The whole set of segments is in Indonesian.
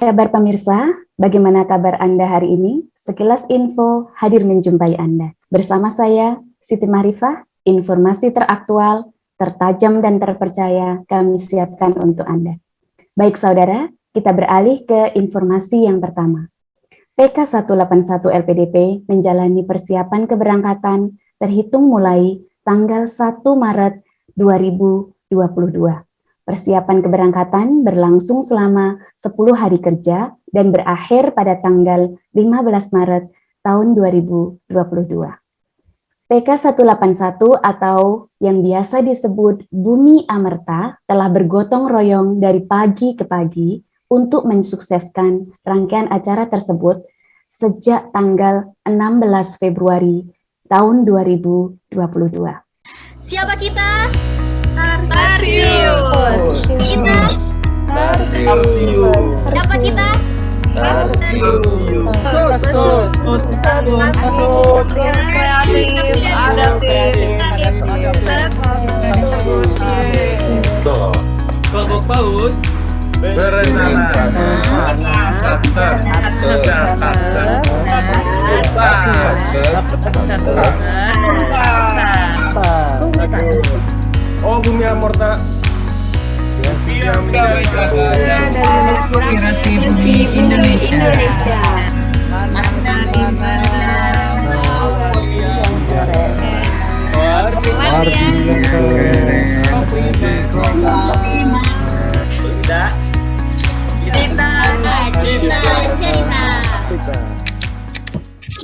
kabar pemirsa? Bagaimana kabar Anda hari ini? Sekilas info hadir menjumpai Anda. Bersama saya, Siti Marifah, informasi teraktual, tertajam dan terpercaya kami siapkan untuk Anda. Baik saudara, kita beralih ke informasi yang pertama. PK 181 LPDP menjalani persiapan keberangkatan terhitung mulai tanggal 1 Maret 2022. Persiapan keberangkatan berlangsung selama 10 hari kerja dan berakhir pada tanggal 15 Maret tahun 2022. PK 181 atau yang biasa disebut Bumi Amerta telah bergotong royong dari pagi ke pagi untuk mensukseskan rangkaian acara tersebut sejak tanggal 16 Februari tahun 2022. Siapa kita? Tarsius. Kita? Tarsius. Siapa kita? Tarsius. Kreatif, adaptif, Kelompok paus berencana Oh, Bumi Amerta. inspirasi bumi Indonesia. Cerita.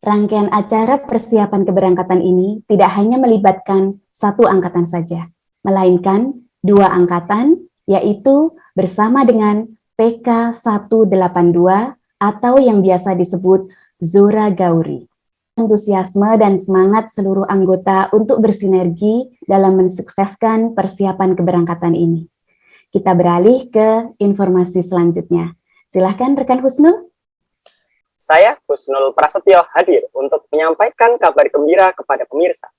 Rangkaian acara persiapan keberangkatan ini tidak hanya melibatkan satu angkatan saja, melainkan dua angkatan, yaitu bersama dengan PK 182 atau yang biasa disebut Zora Gauri. Antusiasme dan semangat seluruh anggota untuk bersinergi dalam mensukseskan persiapan keberangkatan ini. Kita beralih ke informasi selanjutnya. Silahkan rekan Husnul. Saya, Husnul Prasetyo, hadir untuk menyampaikan kabar gembira kepada pemirsa.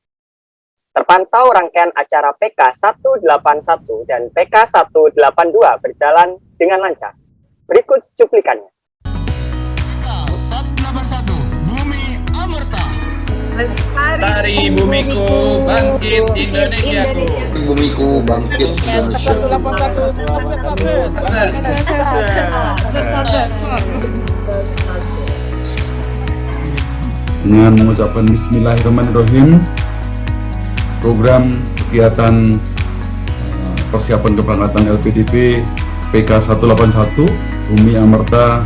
Terpantau rangkaian acara PK 181 dan PK 182 berjalan dengan lancar. Berikut cuplikannya. PK 181 Bumi Amerta. Lestari bumiku, bangkit Indonesiaku. Bumiku bangkit Dengan mengucapkan Bismillahirrahmanirrahim, program kegiatan persiapan keberangkatan LPDP PK 181 Bumi Amerta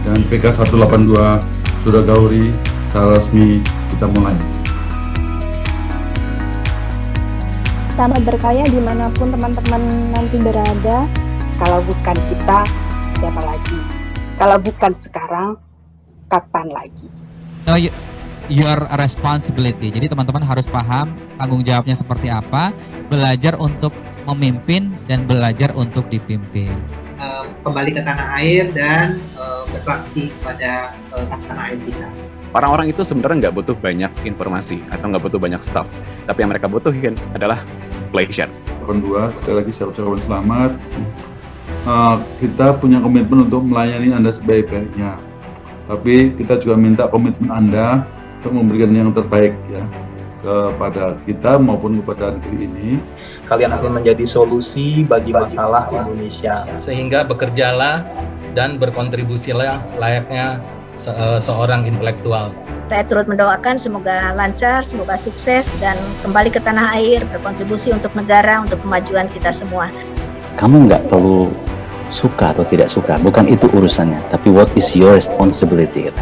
dan PK 182 Zora Gauri secara resmi kita mulai. Selamat berkarya dimanapun teman-teman nanti berada. Kalau bukan kita, siapa lagi? Kalau bukan sekarang, kapan lagi? Your responsibility. Jadi teman-teman harus paham tanggung jawabnya seperti apa, belajar untuk memimpin dan belajar untuk dipimpin. Kembali ke tanah air dan berbakti kepada tanah air kita. Orang-orang itu sebenarnya nggak butuh banyak informasi atau nggak butuh banyak stuff, tapi yang mereka butuhin adalah pleasure. 82, sekali lagi saya ucapkan selamat. Kita punya komitmen untuk melayani Anda sebaik-baiknya, tapi kita juga minta komitmen Anda untuk memberikan yang terbaik ya kepada kita maupun kepada negeri ini. Kalian akan menjadi solusi bagi masalah Indonesia. Sehingga bekerjalah dan berkontribusilah layaknya seorang intelektual. Saya turut mendoakan semoga lancar, semoga sukses dan kembali ke tanah air, berkontribusi untuk negara, untuk kemajuan kita semua. Kamu nggak perlu suka atau tidak suka, bukan itu urusannya, tapi what is your responsibility.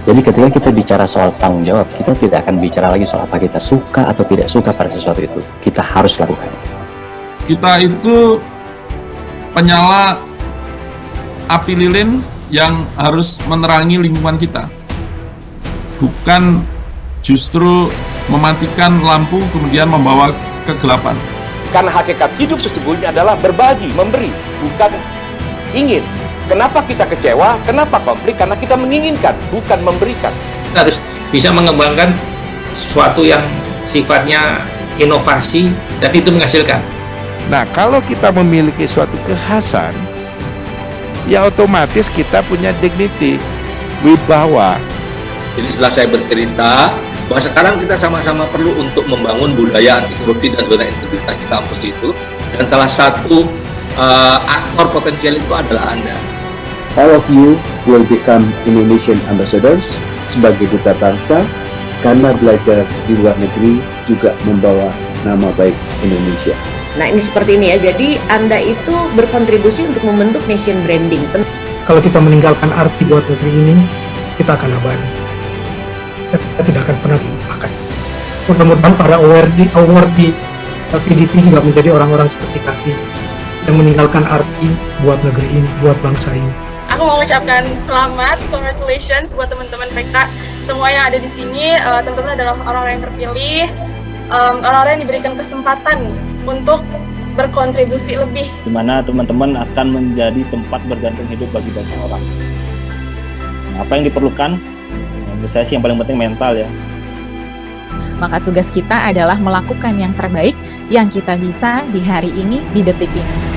Jadi ketika kita bicara soal tanggung jawab, kita tidak akan bicara lagi soal apa kita suka atau tidak suka pada sesuatu itu. Kita harus lakukan. Kita itu penyala api lilin yang harus menerangi lingkungan kita. Bukan justru mematikan lampu kemudian membawa kegelapan. Karena hakikat hidup sesungguhnya adalah berbagi, memberi, bukan ingin. Kenapa kita kecewa? Kenapa konflik? Karena kita menginginkan, bukan memberikan. Kita harus bisa mengembangkan sesuatu yang sifatnya inovasi dan itu menghasilkan. Nah, kalau kita memiliki suatu kekhasan, ya otomatis kita punya dignity, wibawa. Jadi setelah saya bercerita bahwa sekarang kita sama-sama perlu untuk membangun budaya anti korupsi dan zona integritas di kampus itu, dan salah satu aktor potensial itu adalah Anda. All of you will become Indonesian ambassadors sebagai duta bangsa, karena belajar di luar negeri juga membawa nama baik Indonesia. Nah ini seperti ini ya, jadi Anda itu berkontribusi untuk membentuk nation branding. Kalau kita meninggalkan arti buat negeri ini, kita akan abadi. Kita tidak akan pernah dilupakan. Mudah-mudahan para award di LPDP juga menjadi orang-orang seperti kami yang meninggalkan arti buat negeri ini, buat bangsa ini. Aku mau mengucapkan selamat, congratulations buat teman-teman PK semua yang ada di sini. Teman-teman adalah orang-orang yang terpilih, orang-orang yang diberikan kesempatan untuk berkontribusi lebih. Di mana teman-teman akan menjadi tempat bergantung hidup bagi banyak orang. Nah, apa yang diperlukan? Menurut saya sih yang paling penting mental ya. Maka tugas kita adalah melakukan yang terbaik yang kita bisa di hari ini, di detik ini.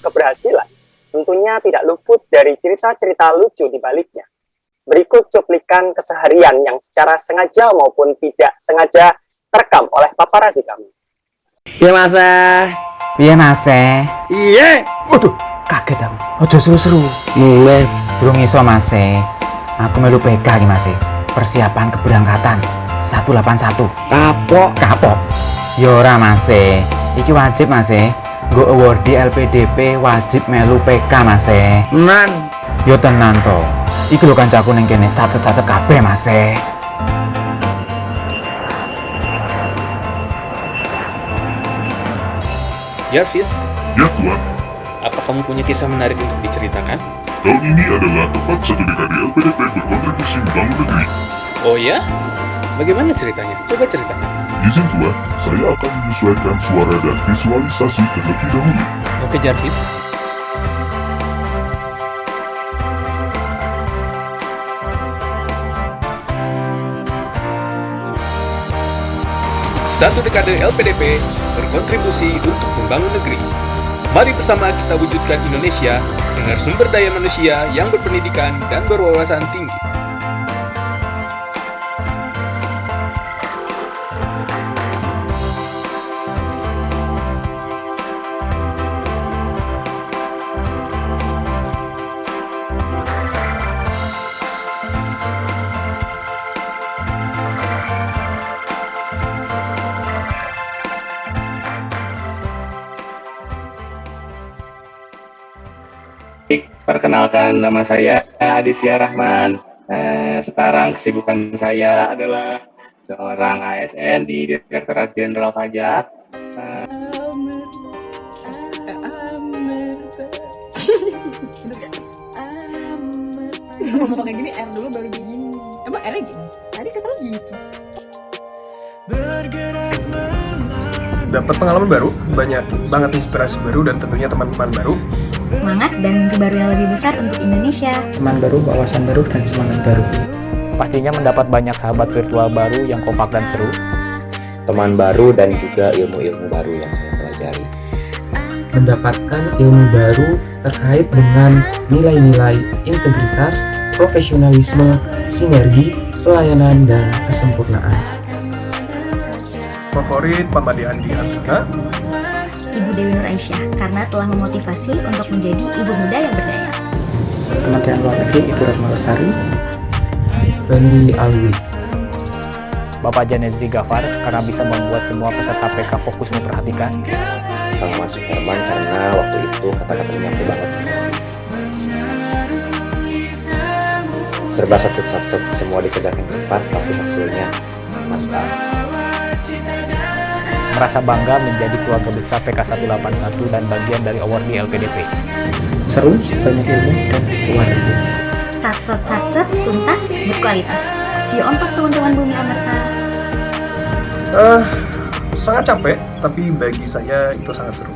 Keberhasilan tentunya tidak luput dari cerita-cerita lucu di baliknya. Berikut cuplikan keseharian yang secara sengaja maupun tidak sengaja terekam oleh paparazi kami. Iya Mas. Iya Mas. Iya. Waduh, kaget aku. Ojo seru-seru. Iya. Durung iso Mas. Aku melu PK iki Mas. Persiapan keberangkatan 181. Kapok. Yo ora Mas. Iki wajib Mas. Go award di LPDP wajib melu PK Mas. Man. Yo tenan to. Iki lho kancaku ning kene sacet-sacet kabeh Mas. Jarvis? Ya Tuan. Apa kamu punya kisah menarik untuk diceritakan? Tahun ini adalah tepat 1 dekade LPDP berkontribusi membangun negeri. Oh ya? Bagaimana ceritanya? Coba ceritakan. Izin Tuan, saya akan menyesuaikan suara dan visualisasi terlebih dahulu. Oke Jarvis. Satu dekade LPDP berkontribusi untuk membangun negeri. Mari bersama kita wujudkan Indonesia dengan sumber daya manusia yang berpendidikan dan berwawasan tinggi. Perkenalkan, nama saya Aditya Rahman. Sekarang kesibukan saya adalah seorang ASN di Direktorat Jenderal Pajak. Ngomong kayak gini, R dulu baru gini. Emang R-nya gini? Tadi kata lo gitu. Dapat pengalaman baru, banyak banget inspirasi baru dan tentunya teman-teman baru. Semangat dan mimpi baru yang lebih besar untuk Indonesia. Teman baru, wawasan baru, dan semangat baru. Pastinya mendapat banyak sahabat virtual baru yang kompak dan seru. Teman baru dan juga ilmu-ilmu baru yang saya pelajari. Mendapatkan ilmu baru terkait dengan nilai-nilai integritas, profesionalisme, sinergi, pelayanan, dan kesempurnaan. Favorit Mama Andi Ansana, Ibu Dewi Nur Aisyah, karena telah memotivasi untuk menjadi ibu muda yang berdaya. Kementerian Luar Negeri Ibu Retno Lestari, Fendi Alwi, Bapak Janezri Gafar, karena bisa membuat semua peserta PK fokus memperhatikan. Kang Mas Herman, karena waktu itu kata-katanya nyampe banget. Serba satu-satu, semua dikerjakan cepat, tapi hasilnya mantap. Merasa bangga menjadi keluarga besar PK 181 dan bagian dari award di LPDP. Seru, banyak ilmu, dan luar biasa. Sat-sat, tuntas, berkualitas. See you on top teman-teman Bumi Amerta. Sangat capek, tapi bagi saya itu sangat seru.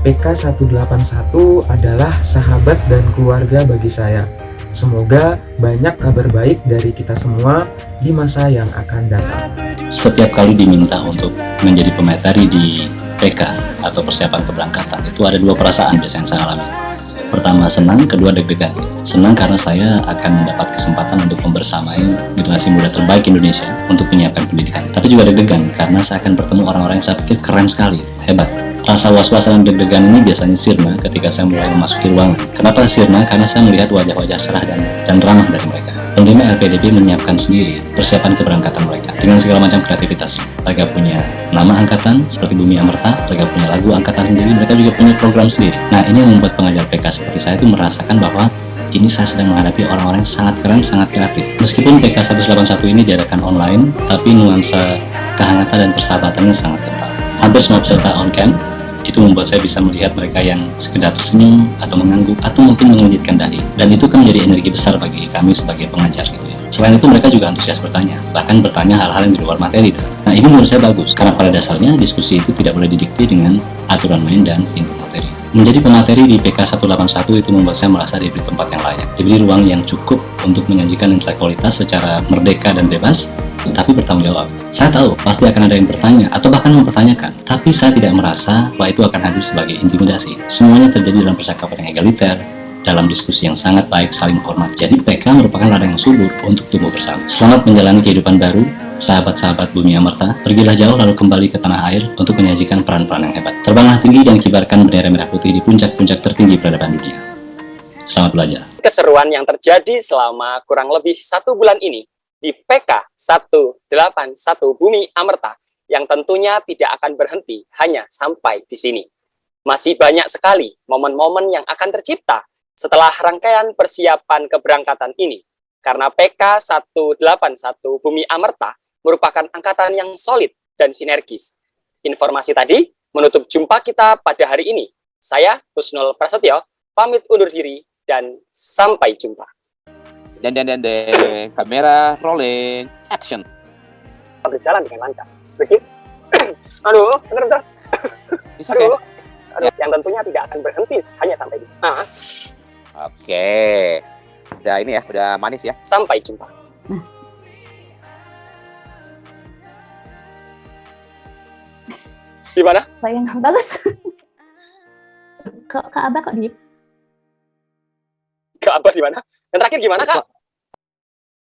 PK 181 adalah sahabat dan keluarga bagi saya. Semoga banyak kabar baik dari kita semua di masa yang akan datang. Setiap kali diminta untuk menjadi pemateri di PK atau persiapan keberangkatan, itu ada dua perasaan biasanya yang saya alami. Pertama senang, kedua deg-degan. Senang karena saya akan mendapat kesempatan untuk membersamai generasi muda terbaik Indonesia untuk menyiapkan pendidikan. Tapi juga deg-degan karena saya akan bertemu orang-orang yang saya pikir keren sekali, hebat. Rasa was-was dan deg-degan ini biasanya sirna ketika saya mulai memasuki ruangan. Kenapa sirna? Karena saya melihat wajah-wajah cerah dan ramah dari mereka. Tentunya LPDP menyiapkan sendiri persiapan keberangkatan mereka dengan segala macam kreativitas. Mereka punya nama angkatan seperti Bumi Amerta, mereka punya lagu angkatan sendiri, mereka juga punya program sendiri. Nah, ini yang membuat pengajar PK seperti saya itu merasakan bahwa ini saya sedang menghadapi orang-orang yang sangat keren, sangat kreatif. Meskipun PK 181 ini diadakan online, tapi nuansa kehangatan dan persahabatannya sangat kental. Hampir semua peserta on-cam itu membuat saya bisa melihat mereka yang sekedar tersenyum atau mengangguk atau mungkin menginjitkan dahi, dan itu kan menjadi energi besar bagi kami sebagai pengajar gitu ya. Selain itu mereka juga antusias bertanya, bahkan bertanya hal-hal yang di luar materi. Nah, ini menurut saya bagus karena pada dasarnya diskusi itu tidak boleh didikte dengan aturan main dan tingkat materi. Menjadi pemateri di PK 181 itu membuat saya merasa diberi tempat yang layak, diberi ruang yang cukup untuk menyajikan intelektualitas secara merdeka dan bebas, tapi bertanggung jawab. Saya tahu pasti akan ada yang bertanya atau bahkan mempertanyakan, tapi saya tidak merasa bahwa itu akan hadir sebagai intimidasi. Semuanya terjadi dalam percakapan yang egaliter, dalam diskusi yang sangat baik, saling hormat. Jadi PK merupakan ladang yang subur untuk tumbuh bersama. Selamat menjalani kehidupan baru, sahabat-sahabat Bumi Amerta. Pergilah jauh lalu kembali ke tanah air untuk menyajikan peran-peran yang hebat. Terbanglah tinggi dan kibarkan bendera merah putih di puncak-puncak tertinggi peradaban dunia. Selamat belajar. Keseruan yang terjadi selama kurang lebih 1 bulan ini di PK 181 Bumi Amerta yang tentunya tidak akan berhenti hanya sampai di sini. Masih banyak sekali momen-momen yang akan tercipta setelah rangkaian persiapan keberangkatan ini, karena PK 181 Bumi Amerta merupakan angkatan yang solid dan sinergis. Informasi tadi menutup jumpa kita pada hari ini. Saya, Husnul Prasetyo, pamit undur diri dan sampai jumpa. Dan kamera rolling action. Berjalan dengan lancar. Begitu. Aduh, bentar. Aduh, yang tentunya tidak akan berhenti hanya sampai di. Oke. Udah ini ya, udah manis ya. Sampai jumpa. Di mana? Sayang, bagus. Kak Abah kok diem? Kak Abah di mana? Yang terakhir gimana, Kak?